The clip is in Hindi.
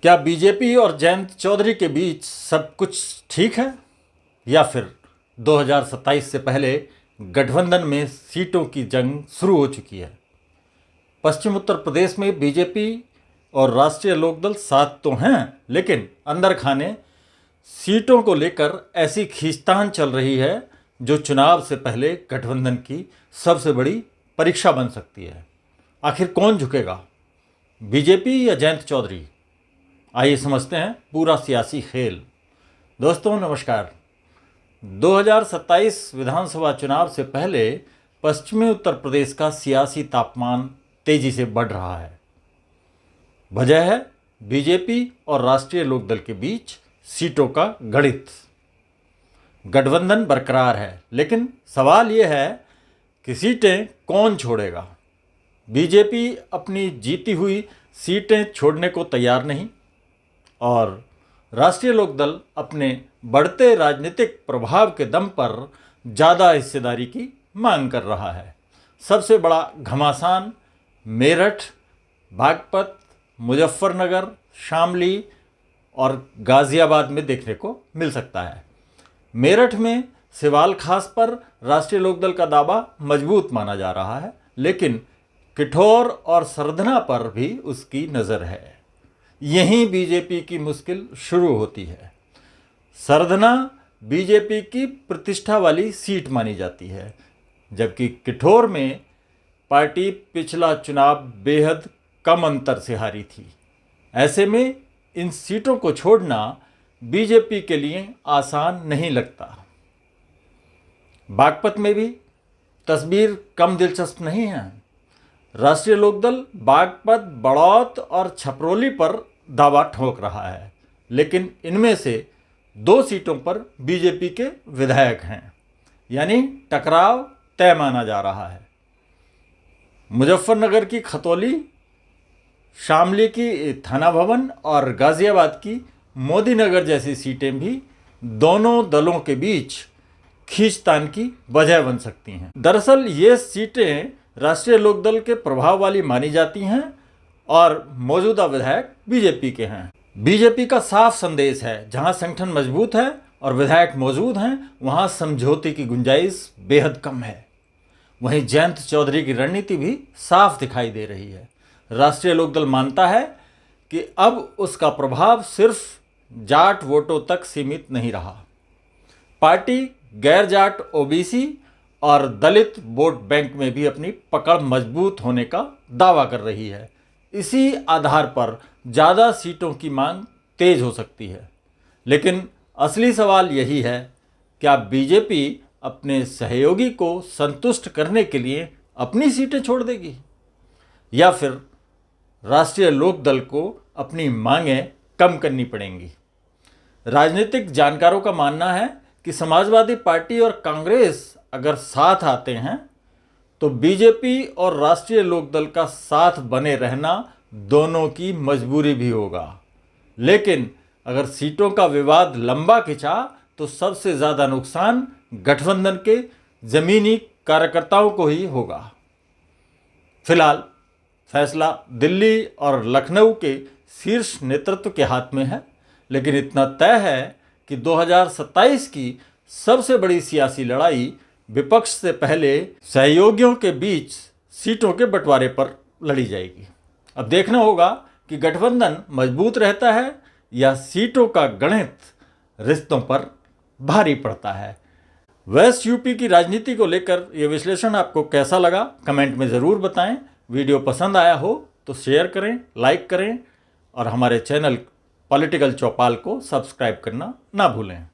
क्या बीजेपी और जयंत चौधरी के बीच सब कुछ ठीक है या फिर 2027 से पहले गठबंधन में सीटों की जंग शुरू हो चुकी है। पश्चिम उत्तर प्रदेश में बीजेपी और राष्ट्रीय लोकदल साथ तो हैं, लेकिन अंदर खाने सीटों को लेकर ऐसी खींचतान चल रही है जो चुनाव से पहले गठबंधन की सबसे बड़ी परीक्षा बन सकती है। आखिर कौन झुकेगा, बीजेपी या जयंत चौधरी? आइए समझते हैं पूरा सियासी खेल। दोस्तों नमस्कार। 2027 विधानसभा चुनाव से पहले पश्चिमी उत्तर प्रदेश का सियासी तापमान तेजी से बढ़ रहा है। वजह है बीजेपी और राष्ट्रीय लोकदल के बीच सीटों का गणित। गठबंधन बरकरार है, लेकिन सवाल यह है कि सीटें कौन छोड़ेगा। बीजेपी अपनी जीती हुई सीटें छोड़ने को तैयार नहीं और राष्ट्रीय लोकदल अपने बढ़ते राजनीतिक प्रभाव के दम पर ज़्यादा हिस्सेदारी की मांग कर रहा है। सबसे बड़ा घमासान मेरठ, बागपत, मुजफ्फरनगर, शामली और गाज़ियाबाद में देखने को मिल सकता है। मेरठ में सिवाल खास पर राष्ट्रीय लोकदल का दावा मजबूत माना जा रहा है, लेकिन किठौर और सरधना पर भी उसकी नज़र है। यहीं बीजेपी की मुश्किल शुरू होती है। सरधना बीजेपी की प्रतिष्ठा वाली सीट मानी जाती है, जबकि किठौर में पार्टी पिछला चुनाव बेहद कम अंतर से हारी थी। ऐसे में इन सीटों को छोड़ना बीजेपी के लिए आसान नहीं लगता। बागपत में भी तस्वीर कम दिलचस्प नहीं है। राष्ट्रीय लोकदल बागपत, बड़ौत और छपरौली पर दावा ठोक रहा है, लेकिन इनमें से 2 सीटों पर बीजेपी के विधायक हैं, यानी टकराव तय माना जा रहा है। मुजफ्फरनगर की खतौली, शामली की थाना भवन और गाज़ियाबाद की मोदीनगर जैसी सीटें भी दोनों दलों के बीच खींचतान की वजह बन सकती हैं। दरअसल ये सीटें राष्ट्रीय लोकदल के प्रभाव वाली मानी जाती हैं और मौजूदा विधायक बीजेपी के हैं। बीजेपी का साफ संदेश है, जहां संगठन मजबूत है और विधायक मौजूद हैं, वहां समझौते की गुंजाइश बेहद कम है। वहीं जयंत चौधरी की रणनीति भी साफ दिखाई दे रही है। राष्ट्रीय लोकदल मानता है कि अब उसका प्रभाव सिर्फ जाट वोटों तक सीमित नहीं रहा। पार्टी गैर जाट, ओबीसी और दलित वोट बैंक में भी अपनी पकड़ मजबूत होने का दावा कर रही है। इसी आधार पर ज़्यादा सीटों की मांग तेज हो सकती है। लेकिन असली सवाल यही है, क्या बीजेपी अपने सहयोगी को संतुष्ट करने के लिए अपनी सीटें छोड़ देगी या फिर राष्ट्रीय लोकदल को अपनी मांगें कम करनी पड़ेंगी? राजनीतिक जानकारों का मानना है कि समाजवादी पार्टी और कांग्रेस अगर साथ आते हैं तो बीजेपी और राष्ट्रीय लोकदल का साथ बने रहना दोनों की मजबूरी भी होगा। लेकिन अगर सीटों का विवाद लंबा खिंचा तो सबसे ज़्यादा नुकसान गठबंधन के ज़मीनी कार्यकर्ताओं को ही होगा। फिलहाल फैसला दिल्ली और लखनऊ के शीर्ष नेतृत्व के हाथ में है, लेकिन इतना तय है कि 2027 की सबसे बड़ी सियासी लड़ाई विपक्ष से पहले सहयोगियों के बीच सीटों के बंटवारे पर लड़ी जाएगी। अब देखना होगा कि गठबंधन मजबूत रहता है या सीटों का गणित रिश्तों पर भारी पड़ता है। वेस्ट यूपी की राजनीति को लेकर यह विश्लेषण आपको कैसा लगा, कमेंट में ज़रूर बताएं। वीडियो पसंद आया हो तो शेयर करें, लाइक करें और हमारे चैनल पॉलिटिकल चौपाल को सब्सक्राइब करना ना भूलें।